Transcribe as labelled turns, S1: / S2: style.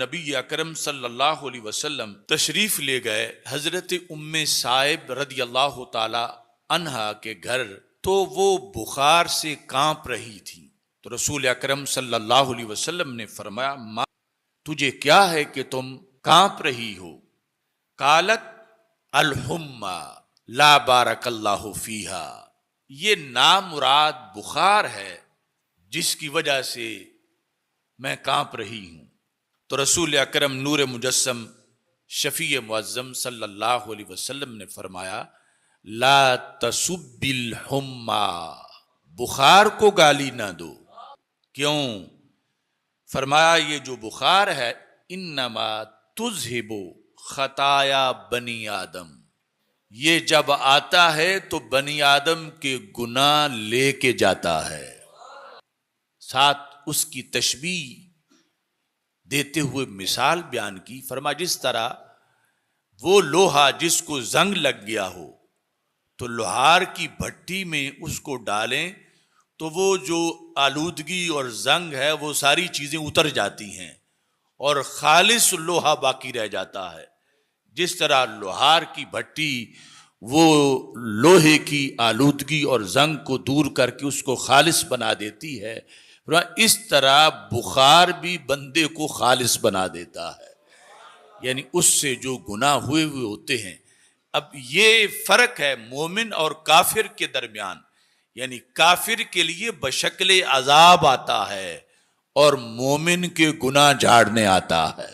S1: نبی اکرم صلی اللہ علیہ وسلم تشریف لے گئے حضرت ام صائب رضی اللہ تعالی عنہا کے گھر، تو وہ بخار سے کانپ رہی تھی۔ تو رسول اکرم صلی اللہ علیہ وسلم نے فرمایا، ماں تجھے کیا ہے کہ تم کانپ رہی ہو؟ قالت الحمى لا بارک اللہ فیہا، یہ نامراد بخار ہے جس کی وجہ سے میں کانپ رہی ہوں۔ تو رسول اکرم نور مجسم شفیع معظم صلی اللہ علیہ وسلم نے فرمایا، لا تسب الحمى، بخار کو گالی نہ دو۔ کیوں؟ فرمایا یہ جو بخار ہے انما تذہب خطایا بنی آدم، یہ جب آتا ہے تو بنی آدم کے گناہ لے کے جاتا ہے۔ ساتھ اس کی تشبیہ دیتے ہوئے مثال بیان کی، فرما جس طرح وہ لوہا جس کو زنگ لگ گیا ہو تو لوہار کی بھٹی میں اس کو ڈالیں تو وہ جو آلودگی اور زنگ ہے وہ ساری چیزیں اتر جاتی ہیں اور خالص لوہا باقی رہ جاتا ہے۔ جس طرح لوہار کی بھٹی وہ لوہے کی آلودگی اور زنگ کو دور کر کے اس کو خالص بنا دیتی ہے، اس طرح بخار بھی بندے کو خالص بنا دیتا ہے، یعنی اس سے جو گناہ ہوئے ہوتے ہیں۔ اب یہ فرق ہے مومن اور کافر کے درمیان، یعنی کافر کے لیے بشکل عذاب آتا ہے اور مومن کے گناہ جھاڑنے آتا ہے۔